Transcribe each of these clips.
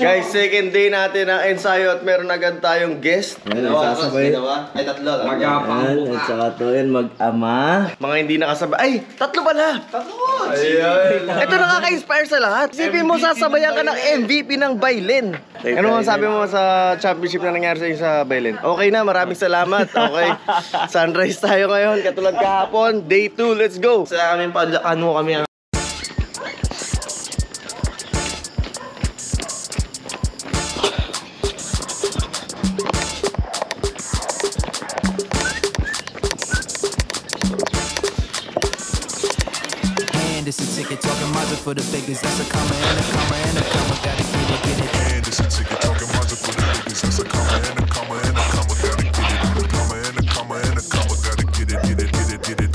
Guys, second day natin ang ensayo at meron agad tayong guest. Sasabay. Ay, tatlo. Yan, at saka to yan, mag-ama. Mga hindi nakasabay. Ay, tatlo pala! Tatlo! Ayan. Ito nakaka-inspire sa lahat. Isipin mo, sasabayan ka ng MVP ng violin. Ano ang sabi mo sa championship na nangyari sa inyo sa violin? Okay na, maraming salamat. Okay. Sunrise tayo ngayon, katulad kahapon. Day 2, let's go! Sa aming padlakan mo kami ang This a ticket talking Mazda for the biggest. That's a comma and a comma and a comma. Gotta get it. And this a ticket talking Mazda for the biggest. That's a comma and a comma and a comma. Gotta get it. Comma and a comma and a comma. Gotta get it.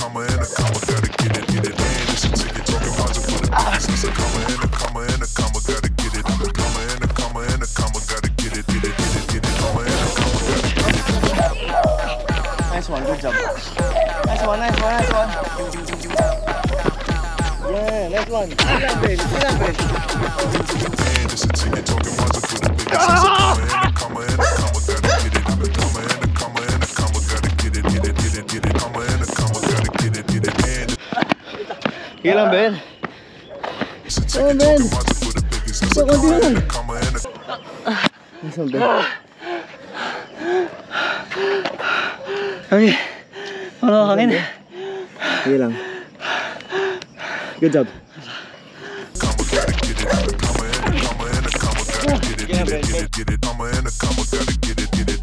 Comma and a comma. Gotta get it. And this a ticket talking Mazda for the biggest. That's a comma and a comma and a comma. Gotta get it. Comma and a comma and a comma. Gotta get it. Comma and a comma. Gotta get it. Nice one, good job. Nice one. Yeah, next one. Elaborate. And this a ticket talking Mazda for the biggest. That's a comma and a comma. Gotta get it. Comma and a comma and a comma. Gotta get it. Comma and a comma. Gotta get it. And Sige lang, Ben. this a ticket talking Mazda for the biggest. That's a comma and a comma and a Nice one, Ben. Okay. Wala ka kanin. Sige lang. Good job. comma. Gotta get it. Comma and a comma and a comma. Gotta get it. Comma and a comma. Gotta get it.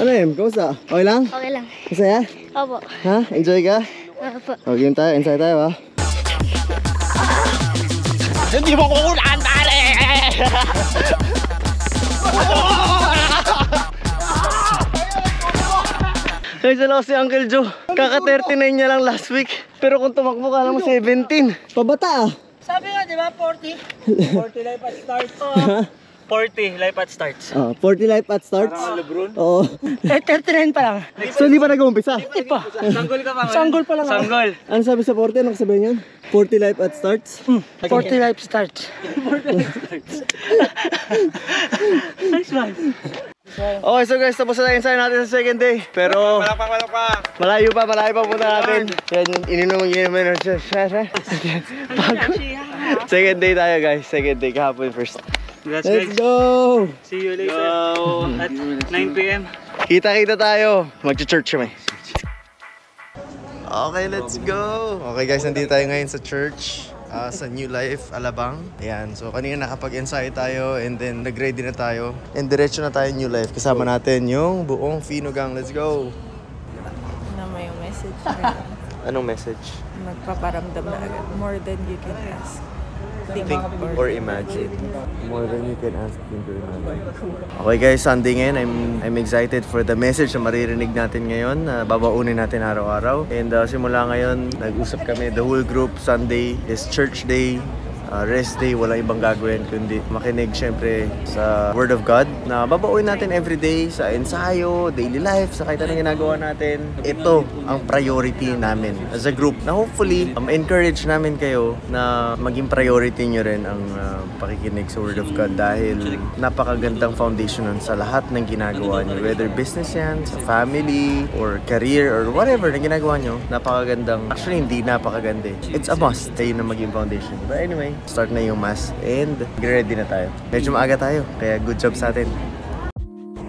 Ano yun? Kamusta? Okay lang? Okay lang. Masaya? Opo. Ha? Enjoy ka? Opo. O, game tayo. Enjoy tayo, ha? Hindi mo kukulaan, pare! Guys, alam ko si Uncle Joe. Kaka 39 niya lang last week. Pero kung tumakbo ka naman 17. Pabata, ah! Sabi nga, di ba, 40? 40 life at starts. 40 life at starts. Oh, 40 life at starts? Oo. Eh, 39 pa lang. So, hindi pa nag-uumpisa? Di pa. sanggol ka pa. Sanggol pa lang. Sanggol. Ano sabi sa 40? Ano kasabihin yan? 40 life at starts? 40 life starts. Nice one. Okay, so guys, tapos na ensayo natin sa second day. Pero malayo pa punta natin. Yan, ininom. Second day tayo, guys. Second day, kahapon first. Let's go! See you later. At 9 p.m. Kita-kita tayo. Mag-church kami. Okay, let's go! Okay guys, nandito tayo ngayon sa church. Sa New Life, Alabang. Ayan, so kanina nakapag-ensayo tayo and then nag-ready na tayo. And diretso na tayo New Life. Kasama natin yung buong Fino Gang. Let's go! Na may message. Anong message? Magpaparamdam na agad. More than you can ask. Think or imagine. More than you can ask, think or imagine. Okay guys, Sunday ngayon. I'm excited for the message na maririnig natin ngayon. Babaunin natin araw-araw. And simula ngayon, nag-usap kami. The whole group, Sunday is church day. Rest day, wala ibang gagawin kundi makinig syempre sa Word of God na babauin natin everyday sa ensayo, daily life, sa kahit anong ginagawa natin. Ito ang priority namin as a group na hopefully encourage namin kayo na maging priority nyo rin ang pakikinig sa Word of God dahil napakagandang foundation nun sa lahat ng ginagawa nyo. Whether business yan, sa family, or career, or whatever na ginagawa nyo, napakagandang, actually hindi napakaganda. It's a must tayo na maging foundation. But anyway, start na yung mass and ready na tayo. Medyo maaga tayo, kaya good job sa atin.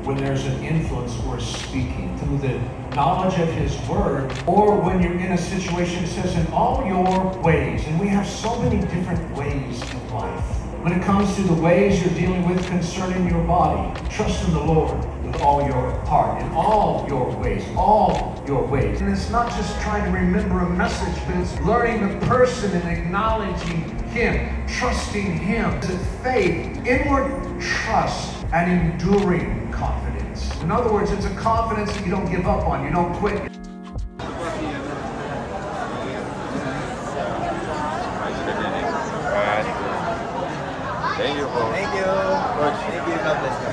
When there's an influence we're speaking through the knowledge of His Word, or when you're in a situation that says in all your ways, and we have so many different ways in life. When it comes to the ways you're dealing with concerning your body, trust in the Lord with all your heart, in all your ways, all your ways. And it's not just trying to remember a message, but it's learning the person and acknowledging Him, trusting Him. It's faith, inward trust, and enduring confidence. In other words, it's a confidence that you don't give up on, you don't quit. Thank you po. Thank you. Coach, thank you. God bless you.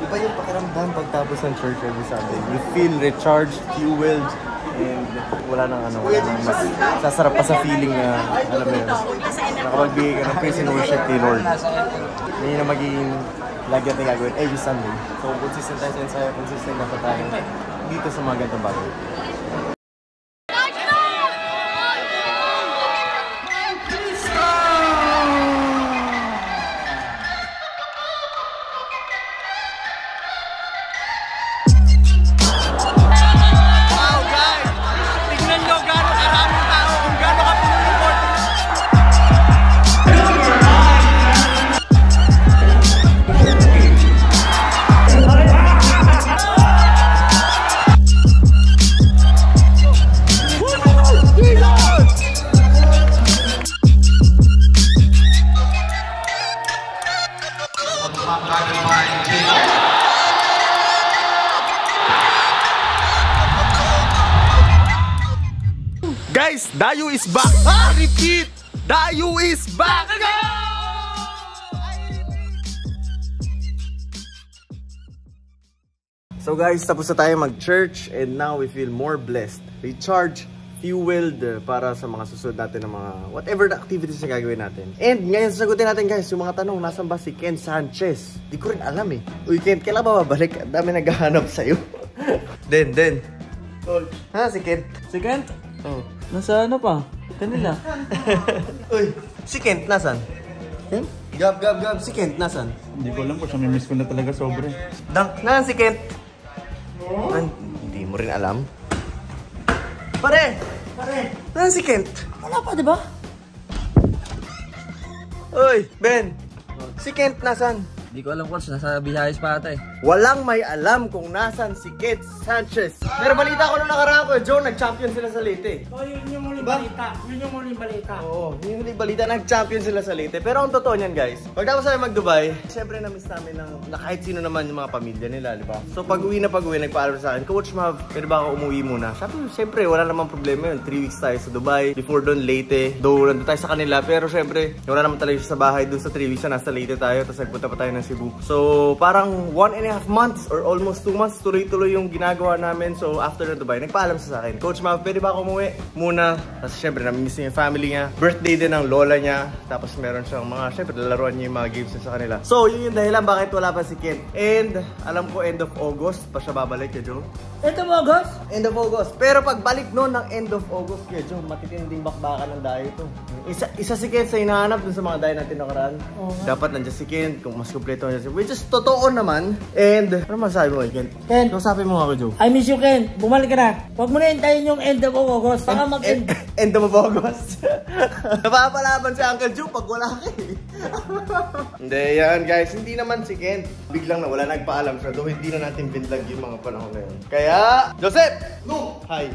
Iba yung pakiramdam pagtapos ng church every Sunday. You feel recharged, fueled, And wala nang mas sasarap pa sa feeling na, alam mo yun, nakapagbigay ka ng praise and worship kay Lord. Yun na magiging lagi natin gagawin every Sunday. So, consistent tayo sa ensayo, consistent na tayo dito sa mga ganitong bagay. Guys, Dayu is back! Ah, repeat! Dayu is back! So guys, tapos na tayo mag-church and now we feel more blessed. Recharged, fueled para sa mga susunod natin ng mga whatever the activities na gagawin natin. And ngayon sagutin natin guys yung mga tanong, nasan ba si Ken Sanchez? Di ko rin alam eh. Uy Ken, kailan ba babalik? Ang dami naghahanap sa'yo. Den. Ha, si Ken? Si Kent? Oh. Nasa ano pa? Kanila. Uy, si Kent, nasan? Ken? Gab, si Kent, nasan? Hindi ko alam po, siya may miss ko na talaga sobre. Dang, nasan si Kent? Hindi mo rin alam. Pare! Nasan si Kent? Wala pa, di ba? Uy, Ben! Si Kent, nasan? Hindi ko alam, coach. Nasa Visayas pa ata eh. Walang may alam kung nasan si Kent Sanchez. Pero balita ko nung nakaraan ko, Joe, nag-champion sila sa Leyte. Oh, yun yung muling balita. Yun yung muling balita. Oo, yun yung balita, nag-champion sila sa Leyte. Pero ang totoo niyan, guys, pagtapos tayo mag-Dubai, syempre na-miss namin na kahit sino naman yung mga pamilya nila, di ba? So pag-uwi, nagpaalam sa akin, Coach Mav, pwede ba ako umuwi muna? Sabi ko, syempre, wala namang problema yun. 3 weeks tayo sa Dubai. Before doon, Leyte. Though, nandun tayo sa kanila. Pero syempre, wala naman talaga sa bahay. Doon sa 3 weeks na nasa Leyte tayo. Tapos nagpunta pa tayo ng Cebu. So, parang 1.5 months or almost 2 months, tuloy-tuloy yung ginagawa namin. So, after na Dubai, nagpaalam sa akin, Coach Mav, pwede ba ako umuwi muna? Tapos, syempre, namimiss niya yung family niya. Birthday din ng lola niya. Tapos, meron siyang mga, syempre, lalaruan niya yung mga games sa kanila. So, yun yung dahilan bakit wala pa si Ken. And, alam ko, end of August pa siya babalik, kaya Joe. Ito mo, August? End of August. Pero pagbalik noon ng end of August, kaya Joe, matitinding bakbakan ng dayo ito. Isa si Ken sa hinahanap dun sa mga dayo natin nakaraan. Dapat nandiyan si Ken, kung mas kompleto nandiyan si Ken. Which is totoo naman. And, ano masabi mo, Ken? Ken, sabi mo ako, Joe. I miss you, Ken. Bumalik ka na. Huwag mo na hintayin yung end of August. Baka mag-end. End of August. Napapalaban si Uncle Joe pag wala ka eh. Hindi, yan guys. Hindi naman si Ken. Biglang na wala nagpaalam siya. Though hindi na natin binlag yung mga panahon na yun. Kaya, Joseph! No! Hi!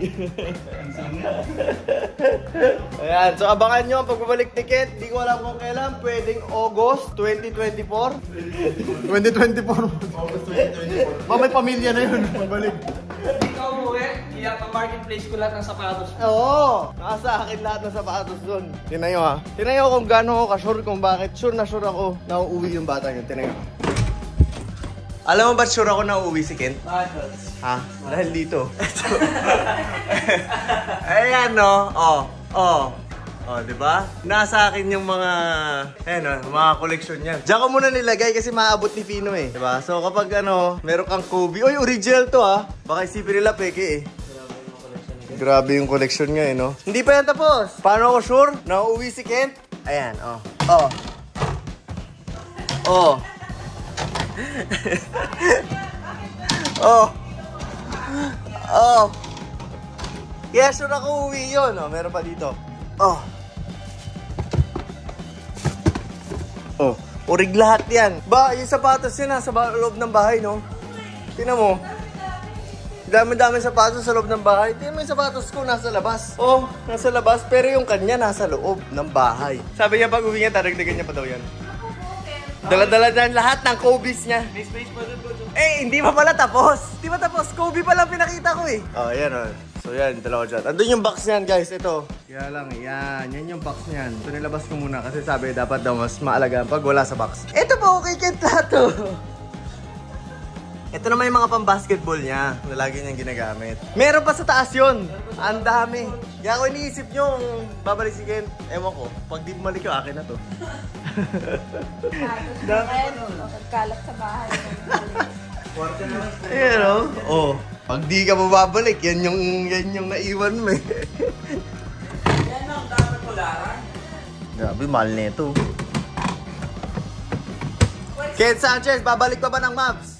Ayan, so abangan nyo ang pagbabalik ni Ken. Hindi ko alam kung kailan. Pwedeng August 2024. 2024. August 2024. May pamilya na yun. Pagbalik. Ikaw umuwi, iyak ang marketplace ko lahat ng sapatos. Oo! Nasa akin lahat ng sapatos doon. Tingnan nyo ha. Tingnan nyo kung gaano ako ka-sure kung bakit. Sure na sure ako na uuwi yung bata yun. Tingnan nyo. Alam mo ba't sure ako na uuwi si Ken? Ha? Dahil dito. Ayan no. Oh, di ba? Nasa akin yung mga mga collection niya. Diyan ko muna nilagay kasi maabot ni Pino eh, di ba? So kapag meron kang Kobe, oy, original to ah. Baka isipin nila peke eh. Grabe yung collection niya eh, no? Hindi pa yan tapos. Paano ako sure na uuwi si Kent? Ayan, oh. Yeah, sure ako uuwi yun. Meron pa dito. Urig lahat yan. Ba, yung sapatos yun nasa loob ng bahay, no? Tingnan mo. Dami-dami sapatos sa loob ng bahay. Tingnan mo yung sapatos ko nasa labas. Nasa labas. Pero yung kanya nasa loob ng bahay. Sabi niya pag uwi niya, taragdagan niya pa daw yan. Dala-dala na lahat ng Kobe's niya. May space pa doon, coach. Hindi pa pala tapos. Hindi pa tapos. Kobe pa lang pinakita ko eh. Yan So yan, dalawa dyan. Andun yung box niyan guys, ito. Kaya lang, yan yung box niyan. Ito nilabas ko muna kasi sabi dapat daw mas maalagaan pag wala sa box. Ito po, kay Kent lahat to. Ito naman yung mga pang-basketball niya na lagi niyang ginagamit. Meron pa sa taas yun. Ang dami. Kaya ako iniisip nyo, babalik si Ken. Ewan ko, pag di bumalik ko, akin na to. Nagkalat sa bahay. Ayan o. Oh, pag di ka mababalik, yan yung naiwan mo eh. Yan ang dapat kularan. Grabe, mahal na ito. Ken Sanchez, babalik pa ba ng Mavs?